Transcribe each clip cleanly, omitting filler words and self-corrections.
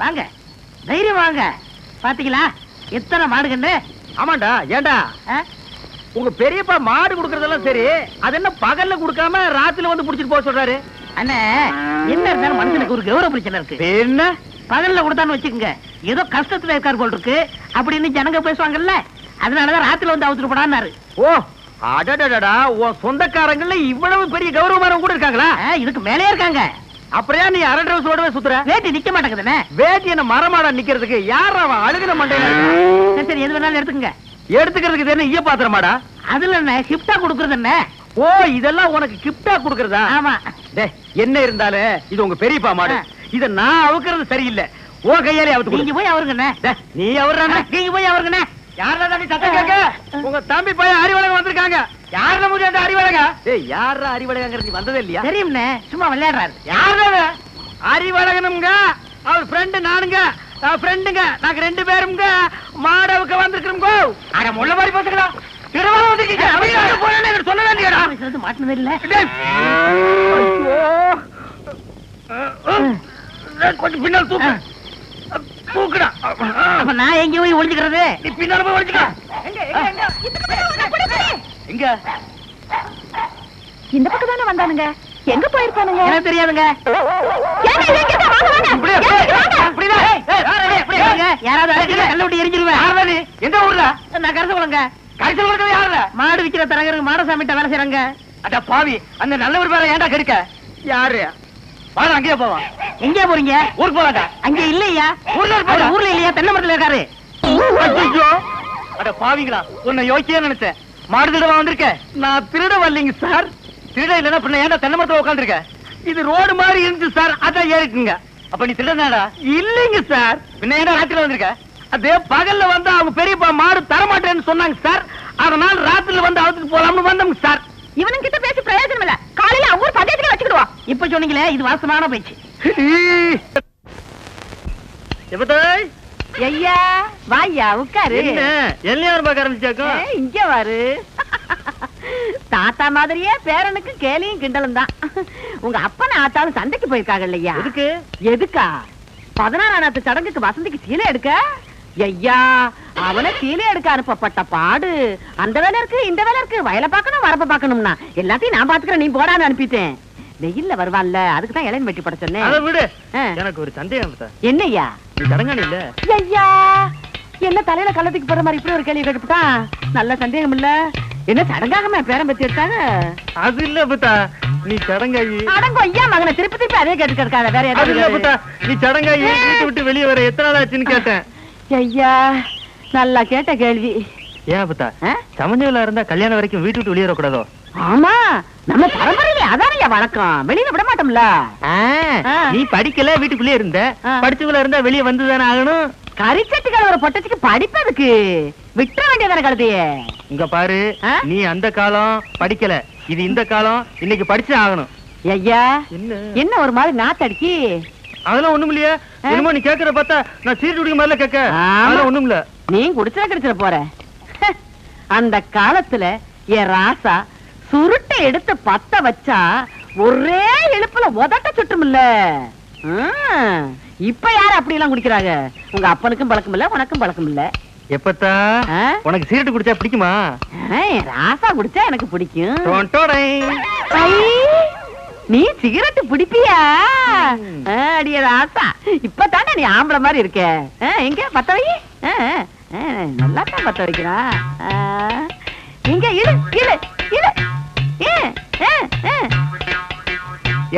வாங்க, தைரியம் வாங்க. பாத்தீங்களா எத்தனை மாடுகண்டு? ஆமாண்டா. ஏண்டா உங்க பெரியப்பா மாடு குடுக்கறதெல்லாம் சரி, அது என்ன பகல்ல குடுக்காம ராத்திரில வந்து புடிச்சிட்டு போக சொல்றாரு? அண்ணே, என்ன இருந்தாலும் மனுஷனுக்கு ஒரு கௌரவ பிரச்சனை இருக்கு. என்ன பகல்ல கொடுத்தான்னு வச்சுக்கோங்க, ஏதோ கஷ்டத்துல இருக்காரு போல் இருக்கு அப்படின்னு ஜனங்க பேசுவாங்கல்ல, அதனாலதான் ராத்திரில வந்து அவுத்துட்டு போடான்னாரு. ஓ அடடடடா, உன் சொந்தக்காரங்கள்ல இவ்வளவு பெரிய கௌரவமானவங்க கூட இருக்காங்களா? இதுக்கு மேலே இருக்காங்க. அப்படியா நீ அரை டிரஸ்ஸோடவே சுத்துற? வேட்டி நிக்க மாட்டேங்குதுண்ணே. வேட்டி என்ன மரமாடா நிக்கிறதுக்கு? யார் அவன் அழுகின மண்டையில? சரி, எது வேணாலும் எடுத்துக்கங்க. எடுத்துக்கிறதுக்கு என்ன ஈய பாத்திரமாடா? அதுல என்ன கிஃப்டா கொடுக்கறது என்ன? ஓ, இதெல்லாம் உனக்கு கிஃப்டா கொடுக்கறதா? ஆமா. என்ன இருந்தாலும் இது உங்க பெரியப்பா மாடு, இத நான் அவுக்கிறது சரியில்லை. ஓ கையாலே அவுத்து. நீங்க போய் அவருங்கண்ணே. நீ அவர்றானே, நீங்க போய் அவருங்கண்ணே. யாரா நீ சத்தம் கேட்க? உங்க தம்பி பையன் அறிவழகம் வந்திருக்காங்க. யாரா முடியாத அறிவழக? ஏய், யாரா அறிவழகங்கிறது நீ வந்ததே இல்லையா? தெரியும்ண்ணே, சும்மா விளையாடுறாரு. யாரா அறிவழகனுங்க? அவர் ஃப்ரெண்டு நானுங்க, ஃப்ரெண்டுங்க. நாங்க 2 பேருங்க மாடவுக்கு வந்திருக்கிறோங்க. அட முள்ள மாதிரி பேசுறா. திருவாரூர் வந்திருக்கீங்க. அவங்க போறேன்னு எனக்கு சொல்ல வேண்டியடா. மாட்டினது இல்ல. கொஞ்சம் பின்னால் தூக்கு. தூக்குடா. அப்ப நான் எங்க போய் ஒளிஞ்சுக்கிறது? நீ பின்னால போய் ஒளிஞ்சுக்க. எங்க? இந்த பக்கம் தானே வந்தானுங்க. எங்க போயிருப்பானுங்க? எனக்கு தெரியாதுங்க. யாராவது கல்ல விட்டு எரிஞ்சிருவேன். எந்த ஊர்ல? நான் கருத்து குளங்க. கரிசல் கொடுக்கறது யாருல? மாடு விக்கிற தரகருக்கு மாடசாமிட்ட வேலை செய்யறாங்க. அட பாவி, அந்த நல்லவர் பேர ஏன்டா கெடுக்க? யாரு? வாடா, அங்கேயே போவான். எங்கே போறீங்க? ஊருக்கு போவாடா. அங்க இல்லையா? ஊர்ல ஊர்ல இல்லையா? தென்னை மரத்துல இருக்காரு. அட பாவிங்களா, உன்னை யோசிச்சே நினைச்சேன். மாடு திருட வந்திருக்க. நான் திருட வரலைங்க சார். திருட இல்லைன்னா பின்ன ஏன்டா தென்னை மரத்துல உட்காந்துருக்க? இது ரோடு மாதிரி இருந்துச்சு சார், அதான் ஏறிக்குங்க. அப்ப நீ திருடனாடா? இல்லைங்க சார். பின்ன ஏன்டா ராத்திரில வந்திருக்க? அதே பகல்ல வந்து அவங்க பெரியப்பா மாடு தரமாட்டேன்னு சொன்னாங்க சார், அதனால ராத்திரில வந்து அவத்துக்கு போலாம்னு வந்தோம் சார். இவனும் கிட்ட பேசி பிரயோஜனம் இல்ல. காலையில அவங்க பஞ்சாயத்துல வச்சுக்கிடுவா. இப்ப சொன்னீங்களே, இது வாசமான பேச்சு. ஐயா வாயா உட்காரு. எல்லாரும் பார்க்க ஆரம்பிச்சாக்கும். இங்க வாரு. தாத்தா மாதிரியே பேரனுக்கு கேலியும் கிண்டலும் தான். உங்க அப்பன ஆத்தாலும் சண்டைக்கு போயிருக்காங்க இல்லையா? எதுக்கு? எதுக்கா? 16ஆம் சடங்குக்கு வசந்திக்கு சீலை எடுக்க. ஐயா, அவனை சீலை எடுக்க அனுப்பப்பட்ட பாடு. அந்த வேலை இருக்கு, இந்த வேலை இருக்கு, வயலை பார்க்கணும், வரப்ப பார்க்கணும்னா எல்லாத்தையும் நான் பாத்துக்கிறேன், நீ போடான்னு அனுப்பிட்டேன். வெயில்ல வருவான்ல, அதுக்குதான் இளைஞன் வெட்டி பட சொன்னேன். அதை விடு. எனக்கு ஒரு சந்தேகம். என்னய்யா? நீ தடங்கானி இல்ல? ஐயா, என்ன தலையில கள்ளத்துக்கு போற மாதிரி இப்படி ஒரு கேள்வி கேட்டுட்டான். நல்ல சந்தேகம் இல்ல. என்ன சடங்காகமா பேரம் பத்தி எடுத்தாங்க? அது இல்ல புத்தா, நீ சடங்காயி. அடங்கோ ஐயா, மகனை திருப்பி திருப்பி அதே கேட்டு இருக்காத. வேற அது இல்ல புத்தா, நீ சடங்காயி வீட்டு விட்டு வெளியே வர எத்தனை நாள் ஆச்சுன்னு கேட்டேன். ஐயா, நல்லா கேட்ட கேள்வி. ஏன் புத்தா, சமஞ்சல இருந்தா கல்யாணம் வரைக்கும் வீட்டு விட்டு வெளியே வரக்கூடாதோ? ஆமா, நம்ம பரம்பரையில அதான வழக்கம். வெளியில விட மாட்டோம்ல. நீ படிக்கல, வீட்டுக்குள்ளே இருந்த. படிச்சுக்குள்ள இருந்தா வெளியே வந்துதானே ஆகணும். கரிச்சட்டுகள் ஒரு பொட்டச்சுக்கு படிப்பதுக்கு விட்டுற வேண்டியதான கழுதையே. இங்க பாரு, நீ அந்த காலம் படிக்கல, இது இந்த காலம். இன்னைக்கு படிச்சு ஆகணும். ஐயா, என்ன ஒரு மாதிரி நாத்தடிக்கி? அதெல்லாம் ஒண்ணும் இல்லையா? என்னமோ நீ கேக்குற பார்த்தா நான் சீட்டு குடிக்க மாதிரில கேட்க. அதெல்லாம் ஒண்ணும் இல்ல. நீ குடிச்சா கிடைச்சிட போற. அந்த காலத்துல என் ராசா சுருட்டை எடுத்து பத்த வச்சா ஒரே இழுப்புல உதட்ட சுட்டும் இல்ல. இப்ப யாரு அப்படி எல்லாம் குடிக்கிறாங்க? உங்க அப்பனுக்கும் பழக்கம் இல்ல, உனக்கும் பழக்கம் இல்ல. எப்பத்தா உனக்கு சீரட்டு குடிச்சா பிடிக்குமா? ராசா குடிச்சா எனக்கு பிடிக்கும். நீ சிகரெட் பிடிப்பியா? அடிய ராசா, இப்பதானே நீ ஆம்பளை மாதிரி இருக்க. எங்க பத்த வை. நல்லா தான் பத்த வைக்கிறா. எங்க இழு இழு இழு.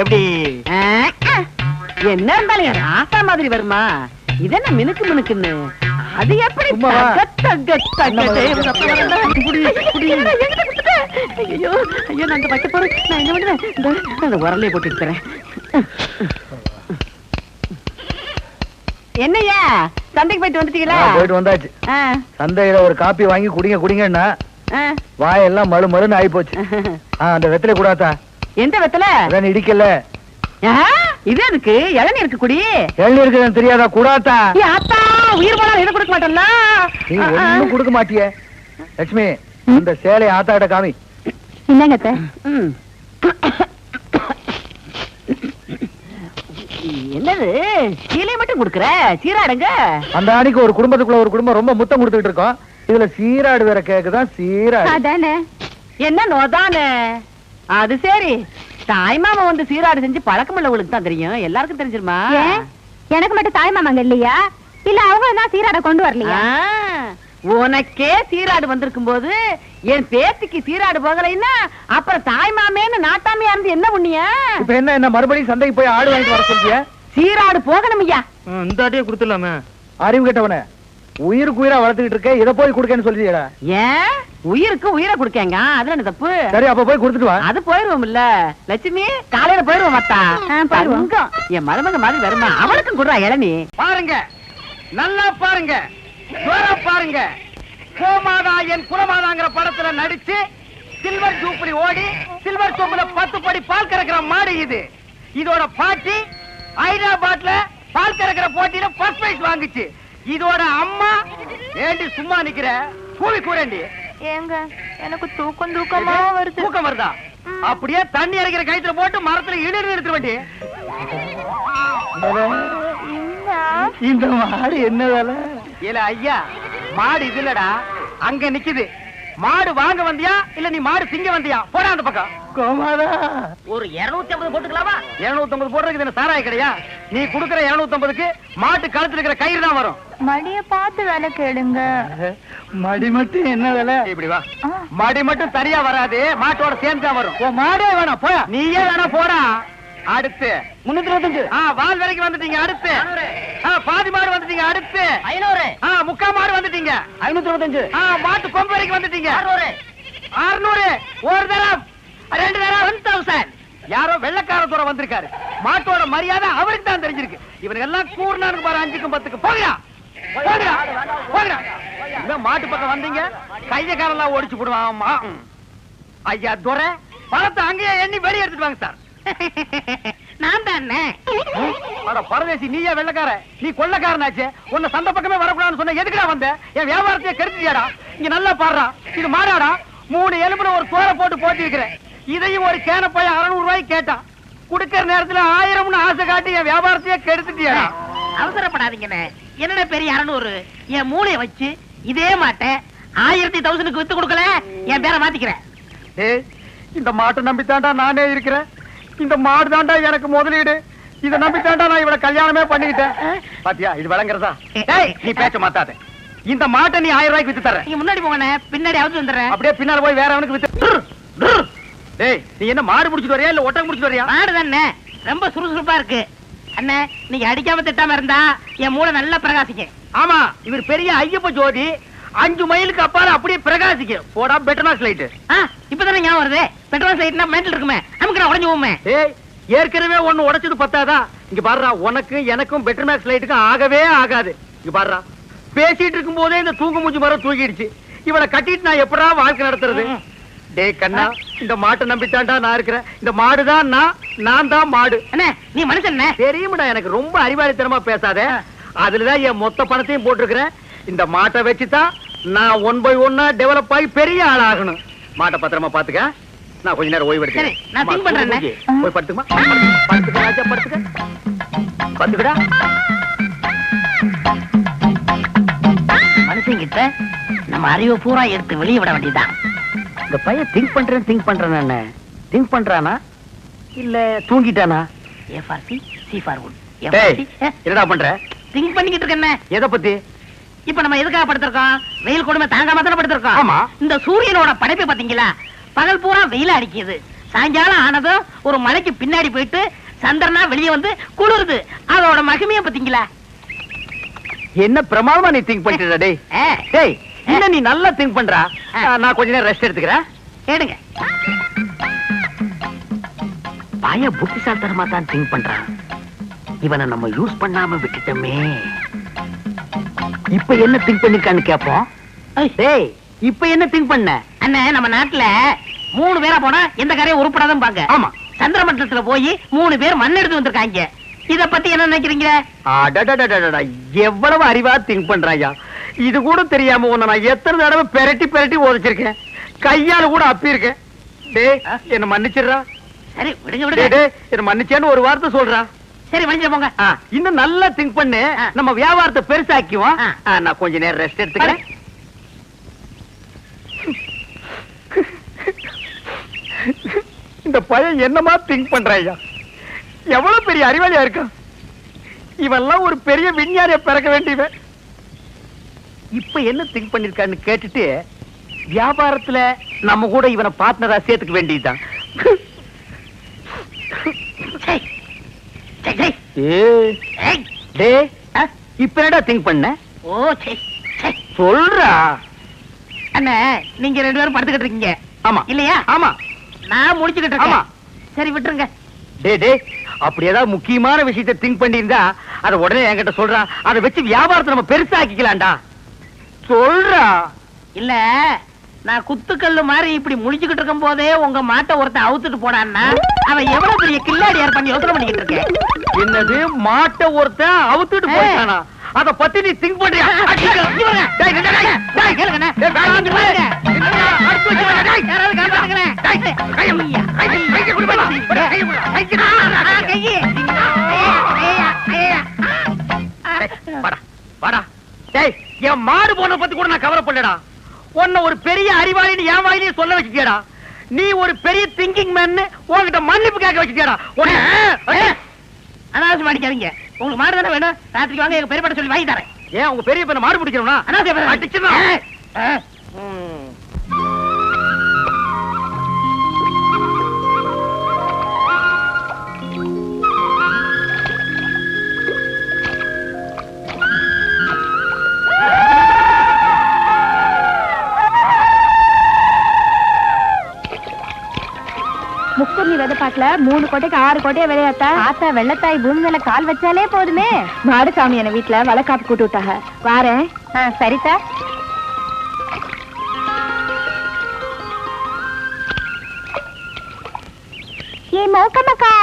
எப்படி என்ன இருந்தாலும் ராசா மாதிரி வருமா? இதென்ன மினுக்கு மினுக்குன்னு? அது எப்படி உரலையை போட்டு என்னையா சந்தைக்கு போயிட்டு வந்துட்டீங்களா? போயிட்டு வந்தாச்சு. சந்தையில ஒரு காப்பி வாங்கி குடிங்க குடிங்கன்னா வாயெல்லாம் மழு மழுன்னு ஆகி போச்சு. அந்த வெத்தலை கூடாதா? எந்த வெத்தலை? இடிக்கல. இது எதுக்கு? இளநீ இருக்கு குடி. இளநீ இருக்குன்னு தெரியாதா? கூடாதா? ஆத்தா உயிர் போனா இதை கொடுக்க மாட்டேன்ல. நீ ஒண்ணும் கொடுக்க மாட்டிய. லட்சுமி, இந்த சேலை ஆத்தாட்ட காமி. என்னங்க என்னது சீலை மட்டும் குடுக்குற சீராடுங்க. அந்த அன்னைக்கு ஒரு குடும்பத்துக்குள்ள ஒரு குடும்பம் ரொம்ப முத்தம் கொடுத்துட்டு இருக்கோம். இதுல சீராடு வேற கேக்குதான் சீராடு. அதானே என்ன நோதானே. அது சரி, தாய் மாமா வந்து சீராடு செஞ்சு பழக்கம் உள்ளவங்களுக்கு தான் தெரியும், எல்லாருக்கும் தெரிஞ்சிருமா? எனக்கு மட்டும் தாய் மாமாங்க இல்லையா? இல்ல அவங்க தான் சீராட கொண்டு வரலையா? உனக்கே சீராடு வந்திருக்கும் போது என் பேத்திக்கு சீராடு போகலைன்னா அப்புறம் தாய் மாமேன்னு நாட்டாமையா இருந்து என்ன புண்ணிய? இப்ப என்ன மறுபடியும் சந்தைக்கு போய் ஆடு வாங்கிட்டு வர சொல்லிய? சீராடு போகணும் ஐயா. இந்த ஆட்டையே கொடுத்துடலாமே. அறிவு கேட்டவனே, உயிருக்கு உயிரா வளர்த்துக்கிட்டு இருக்க, இதை போய் கொடுக்கன்னு சொல்லியா? ஏன் உயிருக்கு உயிரை கொடுக்கங்க, அதுல என்ன தப்பு? சரி, அப்ப போய் கொடுத்துட்டு வா. அது போயிருவோம் இல்ல லட்சுமி, காலையில போயிருவோம் மத்தா. போயிருவோம். என் மருமக மாதிரி வருமா, அவளுக்கும் கொடுறா இளநீ. பாருங்க, நல்லா பாருங்க, பாருங்க. கோமாதா என் குலமாதாங்கிற படத்துல நடிச்சு சில்வர் ஜூப்ளி ஓடி சில்வர் சோப்புல 10 படி பால் கறக்கிற மாடு இது. இதோட பாட்டி ஹைதராபாத்ல பால் கறக்கிற போட்டியில ஃபர்ஸ்ட் பிரைஸ் வாங்குச்சு. இதோட அம்மா ஏண்டி சும்மா நிக்கிற, கூவி கூறண்டி. ஏங்க எனக்கு தூக்கமா வருது. தூக்கம் வருதா? அப்படியே தண்ணி இறக்கிற கயித்துல போட்டு மரத்துல இழுத்து நிறுத்த வேண்டி. இந்த மாடு என்ன வேலை? இல்ல ஐயா, மாடு இது இல்லடா, அங்க நிக்குது. மாடு வாங்க வந்தியா இல்ல நீ மாடு திங்க வந்தியா? போடா அந்த பக்கம். கோமாதா, ஒரு 250 போட்டுக்கலாமா? 250 போடுறதுக்கு என்ன சாராய கிடையா? நீ குடுக்கற 250க்கு மாட்டு கழுத்துல இருக்கிற கயிறு தான் வரும். மடிய பார்த்து வேலை கேளுங்க. மடி மட்டும் என்ன வேலை? இப்படி வா. மடி மட்டும் சரியா வராது, மாட்டோட சேர்ந்து தான் வரும். மாடே வேணாம், போயா. நீயே வேணா போடா. அடுத்து 325. வால் வரைக்கும் வந்துட்டீங்க. அடுத்து பாதி மாடு வந்துட்டீங்க. அடுத்து 500. முக்கா மாடு வந்துட்டீங்க. 525. மாட்டு கொம்பு வரைக்கும் வந்துட்டீங்க. 600. ஒரு தரம், 2 தரம் 1000. யாரோ வெள்ளக்கார தூர வந்திருக்காரு. மாட்டோட மரியாதை அவருக்கு தான் தெரிஞ்சிருக்கு. இவனுக்கு எல்லாம் கூர்னானு பாரு, 5க்கும் 10க்கும். போகிறா மாட்டு பக்கம் வந்தீங்க, கைய காரெல்லாம் ஓடிச்சு போடுவான். ஐயா துரை, பழத்தை அங்கேயே எண்ணி வெளியே எடுத்துட்டு வாங்க சார். நான் தானே பரதேசி, நீயே வெள்ளக்கார, நீ கொள்ளக்காரனாச்சே. உன்னை சந்தை பக்கமே வரக்கூடாதுன்னு சொன்ன, எதுக்குடா வந்த? என் வியாபாரத்தையே கெடுத்துட்டியாடா. இங்க நல்லா பாடுறா, இது மாடாடா. 3 எலும்புல ஒரு தோலை போட்டு போட்டி இருக்கிறேன். இதையும் ஒரு கேன போய் 600 ரூபாய்க்கு கேட்டான். குடுக்கிற நேரத்துல 1000 ஆசை காட்டி என் வியாபாரத்தையே கெடுத்துட்டியாடா. அவசரப்படாதீங்கண்ணே, என்னடா பெரிய 600? என் மூளைய வச்சு இதே மாட்டேன் 1000 வித்து கொடுக்கல, என் பேரை மாத்திக்கிறேன். இந்த மாட்டை நம்பித்தாண்டா நானே இருக்கிறேன். இந்த மாடு தாண்டா எனக்கு முதலீடு. இதை நம்பித்தாண்டா நான் இவளை கல்யாணமே பண்ணிக்கிட்டேன். பாத்தியா, இது வழங்குறதா? நீ பேச்ச மாத்தாத. இந்த மாட்டை நீ 1000 ரூபாய்க்கு வித்து தர. நீங்க முன்னாடி போங்கண்ணே, பின்னாடி அவுத்து வந்துடுறேன். அப்படியே பின்னால போய் வேற அவனுக்கு வித்து. டேய், நீ என்ன மாடு முடிச்சிட்டு வரியா இல்ல ஒட்டகம் முடிச்சிட்டு வரியா? மாடு தானே, ரொம்ப சுறுசுறுப்பா இருக்கு. அண்ணே, நீங்க அடிக்காம திட்டாம இருந்தா என் மூளை நல்லா பிரகாசிக்கும். ஆமா, இவர் பெரிய ஐயப்ப ஜோதி. 5 மைலுக்கு அப்பால அப்படியே பிரகாசிக்கும். போடா பெட்ரோல் லைட். இப்பதானே ஞாபகம் வருது, பெட்ரோல் லைட்னா மெண்டல் இருக்குமே, நமக்கு நான் உடைஞ்சு போமே. ஏய், ஏற்கனவே ஒண்ணு உடைச்சது பத்தாதா? இங்க பாருடா, உனக்கு எனக்கும் பெட்ரோல் லைட்டுக்கும் ஆகவே ஆகாது. இங்க பாருடா, பேசிட்டு இருக்கும் போதே இந்த தூங்கு மூஞ்சி மரம் தூக்கிடுச்சு. இவளை கட்டிட்டு நான் எப்படா வாழ்க்கை நடத்துறது? டேய் கண்ணா, இந்த மாட்டை நம்பித்தாண்டா நான் இருக்கிறேன். இந்த மாடுதான் நான் தான் மாடு. அண்ணே, நீ மனுஷன் தெரியுமாடா, எனக்கு ரொம்ப அறிவாளித்தனமா பேசாத. அதுலதான் என் மொத்த பணத்தையும் போட்டிருக்கிறேன். இந்த மாட்டை வச்சுதான் நான் 1 by 1 டெவலப் ஆகி பெரிய ஆளாகணும். மாட்டை பத்திரமா பாத்துக்க. நான் கொஞ்ச நேரம் ஓய்வு எடுக்கிறேன். நான் திங்க் பண்றேன். போய் படுத்துமா, படுத்துக்க ராஜா, படுத்துக்க. படுத்துக்கடா. மனுஷங்கிட்ட நம்ம அறிவை பூரா எடுத்து வெளியே விட வேண்டியதான். இந்த பையன் திங்க் பண்றேன் திங்க் பண்றானா இல்ல தூங்கிட்டானா? A for C, C for wood. என்னடா பண்ற? திங்க் பண்ணிக்கிட்டு இருக்கேன். எதை பத்தி? இப்ப நம்ம எதுக்காக படுத்திருக்கோம்? வெயில் கொடுமை தாங்காம தானே படுத்திருக்கோம். ஆமா. இந்த சூரியனோட படைப்பு பாத்தீங்களா? பகல் பூரா வெயில் அடிக்குது, சாயங்காலம் ஆனதும் ஒரு மலைக்கு பின்னாடி போயிட்டு சந்திரனா வெளியே வந்து குளிருது. அதோட மகிமைய பாத்தீங்களா? என்ன பிரமாதமா நீ திங்க் பண்ணிட்டு டேய். டேய், என்ன நீ நல்லா திங்க் பண்றா. நான் கொஞ்ச நேரம் ரெஸ்ட் எடுத்துக்கிறேன். கேடுங்க. பய புத்திசாலித்தனமா தான் திங்க் பண்றான். இவனை நம்ம யூஸ் பண்ணாம விட்டுட்டோமே. இப்ப என்ன திங்க் பண்ணிருக்கான்னு கேப்போம். டேய், இப்ப என்ன திங்க் பண்ண? அண்ணே, நம்ம நாட்டுல 3 பேரா போனா எந்த காரையும் உருப்படாதான் பாங்க. ஆமா. சந்திர மண்டலத்துல போய் 3 பேர் மண் எடுத்து வந்திருக்காங்க. இத பத்தி என்ன நினைக்கிறீங்க? எவ்வளவு அறிவா திங்க் பண்றாயா. இது கூட தெரியாம உன்னை நான் எத்தனை தடவை பெரட்டி உதச்சிருக்கேன். கையால கூட அப்பி இருக்கேன். டேய், என்ன மன்னிச்சிடுறா. சரி, விடுங்க விடுங்க. டேய், என்ன மன்னிச்சேன்னு ஒரு வார்த்தை சொல்றா. சரி மனுஷன் போங்க. இன்னும் நல்லா திங்க் பண்ணு. நம்ம வியாபாரத்தை பெருசாக்குவோம். நான் கொஞ்ச நேரம் ரெஸ்ட் எடுத்துக்கிறேன். இந்த பையன் என்னமா திங்க் பண்றாயா? எவ்வளவு பெரிய அறிவாளியா இருக்கான். இவெல்லாம் ஒரு பெரிய விஞ்ஞானிய பிறக்க வேண்டியவன். இப்ப என்ன திங்க் பண்ணிருக்கான்னு கேட்டுட்டு வியாபாரத்துல நம்ம கூட இவனை பார்ட்னரா சேர்த்துக்க வேண்டியதுதான். இப்ப என்னடா திங்க் பண்ண? சொல்றா. அண்ணே, நீங்க 2 பேரும் படுத்துக்கிட்டு இருக்கீங்க. ஆமா இல்லையா? ஆமா. நான் முடிச்சுக்கிட்டு இருக்கேன். ஆமா. சரி விட்டுருங்க. அப்படி ஏதாவது முக்கியமான விஷயத்தை திங்க் பண்ணியிருந்தா அதை உடனே என்கிட்ட சொல்றா. அதை வச்சு வியாபாரத்தை நம்ம பெருசாக்கிக்கலாம்டா. சொல்றா. இல்ல, நான் குத்துக்கல்லு மாதிரி இப்படி முடிச்சுக்கிட்டு இருக்கும் போதே உங்க மாட்டை ஒருத்தன் அவுத்துட்டு போனான்னா அவன் எவ்வளவு பெரிய கில்லாடியார் பண்ணி யோசனை பண்ணிக்கிட்டு இருக்கேன். என்னது, மாட்டை ஒருத்தன் அவுத்துட்டு போயிட்டானா? அத பத்தி நீ திங்க் பண்றியா? என் மாடு போன பத்தி கூட நான் கவலைப்படலடா. உன்ன ஒரு பெரிய அறிவாளி என் வாயிலே சொல்ல வச்சுட்டியடா. நீ ஒரு பெரிய திங்கிங் மேன் உன்கிட்ட மன்னிப்பு கேட்க வச்சுட்டியடா. அனாவசியம் அடிக்காதீங்க. உங்களுக்கு மாடு தானே வேணும்? ராத்திரிக்கு வாங்க, எங்க பெரியப்பட்ட சொல்லி வாங்கி தரேன். ஏன் உங்க பெரிய பையனை மாடு பிடிக்கணும்னா? முக்குர்ணி விதைப்பாட்டுல 3 கோட்டைக்கு 6 கோட்டையை விளையாட்டா ஆத்தா வெள்ளத்தாய் பூமி மேல கால் வச்சாலே போதுமே. மாடுசாமி என்ன வீட்டுல வளக்காப்பு கூட்டு விட்டாங்க. வாரேன். சரிதா. ஏ மோக்கமக்கா,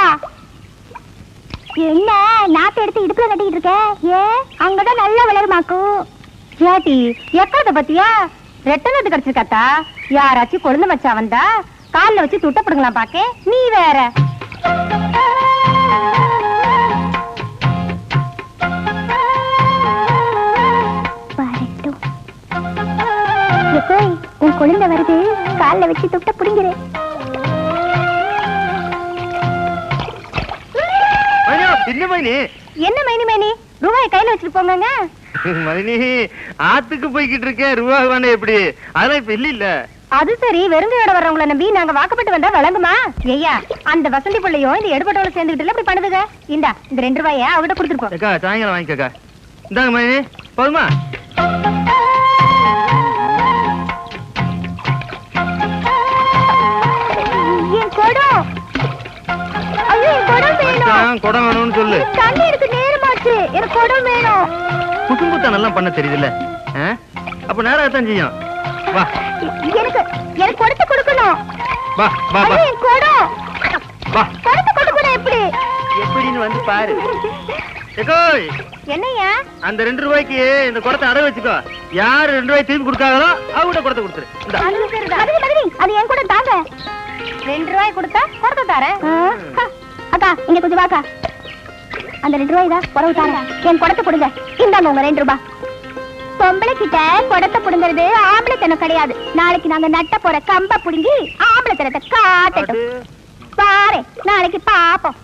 என்ன நாத்து எடுத்து இடுப்புல கட்டிக்கிட்டு இருக்க? ஏன் அங்கதான் நல்லா வளருமாக்கும். ஏட்டி எக்கறத பத்தியா? ரெட்டனது கிடைச்சிருக்காத்தா. யாராச்சும் கொழுந்து மச்சா வந்தா கால்ல வச்சு துட்ட போடுங்களாம் பாக்க. நீ வேற உன் குழந்தை வருது, கால்ல வச்சு துட்ட புடுங்கிற. என்ன மைனி மேனி, ரூபாய் கையில வச்சுட்டு போங்க. மணி ஆத்துக்கு போய்கிட்டு இருக்கேன். ரூபாய் வேணா எப்படி? அதெல்லாம் இப்ப இல்ல. அது சரி, வெறுங்கையோட வர்றவங்களை நம்பி நாங்க வாக்கப்பட்டு வந்தா வழங்குமா? ஐயா, அந்த வசந்தி பிள்ளையும் இந்த எடுபட்டோட சேர்ந்துகிட்டு இப்படி பண்ணுதுங்க. இந்த 2 ரூபாய அவகிட்ட கொடுத்துருப்போம். சாயங்காலம் வாங்கிக்கா. இந்தாங்க மணி, போதுமா? என் குடம். ஐயோ, என் குடம் வேணும். குடம் வேணும்னு சொல்லு. தண்ணி இருக்கு, நேரமாச்சு. எனக்கு குடம் வேணும். குசும்புத்தான் நல்லா பண்ண தெரியுதுல்ல. அப்ப நேரம் செய்யும். வா, எனக்கு கொடுத்து கொடுக்கணும். வா வா வா. என் குடம். வா. கொடுத்து கொடுக்கணும். எப்படின்னு வந்து பாரு. என்னையா? அந்த 2 ரூபாய்க்கு இந்த குடத்தை அடை வச்சுக்கோ. யாரு 2 ரூபாய் திரும்பி கொடுக்காங்களோ அவங்க குடத்தை கொடுத்துரு. அது என் கூட தாங்க. 2 ரூபாய் கொடுத்தா குடத்தை தரேன். அக்கா, இங்க கொஞ்சம் வாக்கா. அந்த 2 ரூபாய் தான் குறவு தாங்க. என் குடத்தை கொடுங்க. இந்தாங்க உங்க 2 ரூபாய். பொம்பளை கிட்ட குடத்தை புடுங்கிறது ஆம்பளை தனம் கிடையாது. நாளைக்கு நாங்க நட்ட போற கம்ப புடுங்கி ஆம்பளை தனத்தை காட்டட்டும். பாரு, நாளைக்கு பாப்போம்.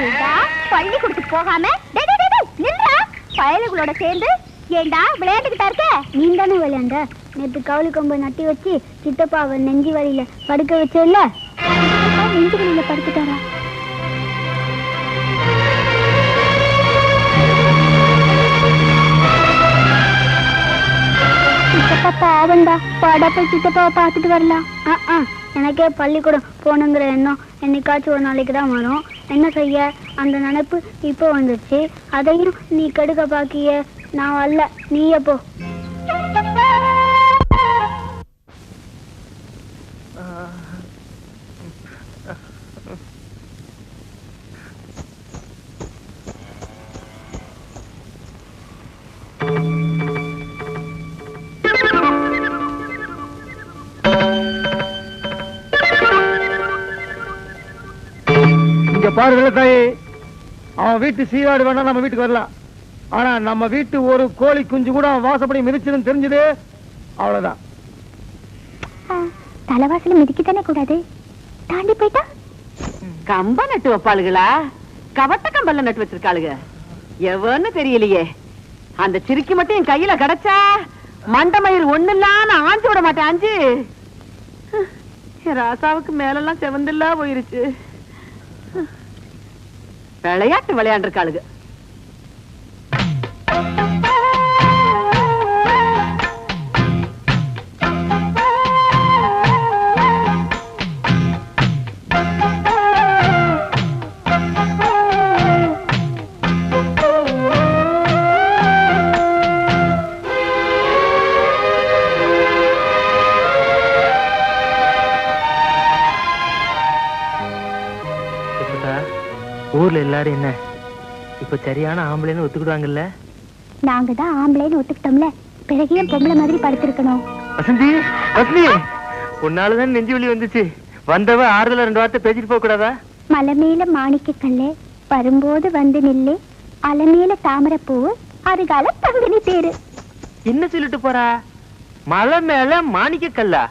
ஏண்டா பள்ளிக்கூடத்துக்கு போகாம நில்றா பயலுகளோட சேர்ந்து ஏண்டா விளையாண்டுக்கிட்டா இருக்க? நீ தானே விளையாண்ட நேற்று கவுளி கொம்பை நட்டி வச்சு சித்தப்பாவை நெஞ்சு வழியில படுக்க வச்சல, நெஞ்சு வழியில படுத்துட்டாரா? சித்தப்பா பாவண்டா, பாடா போய் சித்தப்பாவை பார்த்துட்டு வரலாம். எனக்கே பள்ளிக்கூடம் போகணுங்கிற எண்ணம் என்னைக்காச்சும் ஒரு நாளைக்கு தான் வரும். என்ன செய்ய, அந்த நினைப்பு இப்போ வந்துருச்சு. அதையும் நீ கெடுக்க பாக்கிய. நான் வரல, நீயே போ. பாரு தாயே, அவன் வீட்டு சீராடு வேணா நம்ம வீட்டுக்கு வரலாம். ஆனா நம்ம வீட்டு ஒரு கோழி குஞ்சு கூட அவன் வாசப்படி மிதிச்சதுன்னு தெரிஞ்சது அவ்வளவுதான். தலைவாசல மிதிக்கத்தானே கூடாது, தாண்டி போயிட்டா கம்ப நட்டு வைப்பாளுகளா? கவட்ட கம்பல்ல நட்டு வச்சிருக்காளுங்க. எவன்னு தெரியலையே. அந்த சிரிக்கி மட்டும் என் கையில கிடைச்சா மண்டமயிர் ஒண்ணு இல்லாம ஆஞ்சு விட மாட்டேன். ஆஞ்சு ராசாவுக்கு மேலெல்லாம் செவந்தில்லா போயிருச்சு. விளையாட்டு விளையாண்டுருக்காளுங்க. ஊர்ல எல்லாரும் என்ன இப்ப சரியான ஆம்பளைன்னு ஒத்துக்கிடுவாங்கல்ல? நாங்க தான் ஆம்பளைன்னு ஒத்துக்கிட்டோம்ல, பிறகு ஏன் பொம்பளை மாதிரி படுத்திருக்கணும்? வசந்தி, வசந்தி, உன்னாலதான் நெஞ்சு வலி வந்துச்சு. வந்தவ ஆறுதல 2 வார்த்தை பேசிட்டு போக கூடாதா? மலை மேல மாணிக்க கல்லு வரும்போது வந்து நில்லு, அலை மேல தாமரை பூ அருகால பங்குனி தேரு. என்ன சொல்லிட்டு போறா? மலை மேல மாணிக்க கல்லா?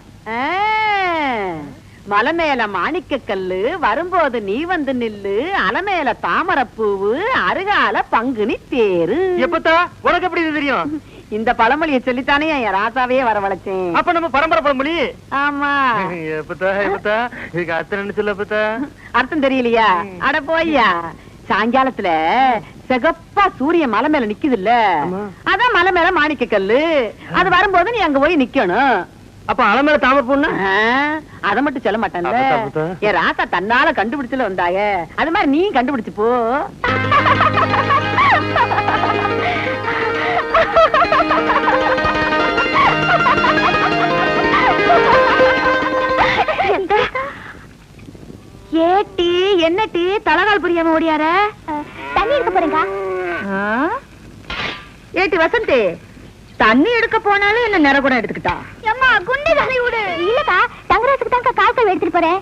மலை மேல மாணிக்க கல்லு வரும்போது நீ வந்து நில்லு, அலை மேல தாமரப்பூவு அருகால பங்குனி தேரு. எப்பத்தா உனக்கு எப்படி இது தெரியும்? இந்த பழமொழியை சொல்லித்தானே என் ராசாவையே வரவழைச்சேன். அப்ப நம்ம பரம்பரை பழமொழி. ஆமா. எப்பத்தா எப்பத்தா இதுக்கு அர்த்தம் என்ன சொல்ல? எப்பத்தா அர்த்தம் தெரியலையா? அட போய்யா. சாயங்காலத்துல சிகப்பா சூரிய மலை மேல நிக்குது இல்ல, அதான் மலை மேல மாணிக்க கல்லு. அது வரும்போது நீ அங்க போய் நிக்கணும். அப்ப அலை மேல தாமரை பொண்ணு அத மட்டும் சொல்ல மாட்டான்ல. என் ராசா தன்னால கண்டுபிடிச்சுல வந்தாங்க, அது மாதிரி நீ கண்டுபிடிச்சு போ. ஏட்டி என்ன டீ தலகால் புரியாம ஓடியார? தண்ணி எடுக்க போறேங்க. ஏட்டி வசந்தி, தண்ணி எடுக்க போனாலும் என்ன நிற கூட எடுத்துக்கிட்டா? அம்மா குண்டு தண்ணி விடு. இல்லக்கா, தங்கராசுக்கு தான் காசை எடுத்துட்டு போறேன்.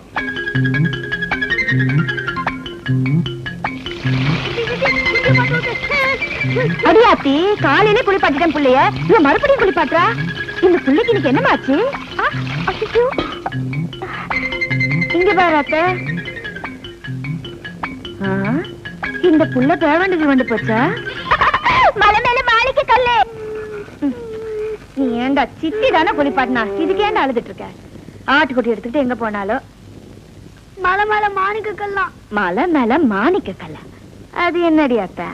அடியாத்தி, காலையில குளிப்பாட்டிட்டேன் புள்ளைய, இவன் மறுபடியும் குளிப்பாட்டுறா. இந்த புள்ளைக்கு இன்னைக்கு என்னமாச்சு? இங்க பாரு அத்தை, இந்த புள்ள பேவண்டுக்கு வந்து போச்சா? மலை மேல மாணிக்க கல்லு. நீ ஏண்டா சித்தி தானே குளிப்பாட்டினா, இதுக்கு ஏண்டா அழுதுட்டு இருக்க? ஆட்டுக்குட்டி எடுத்துக்கிட்டு எங்க போனாலும் மலை மேல மாணிக்க கல்லாம். மலை மேல மாணிக்க கல்ல, அது என்னடி அத்தை?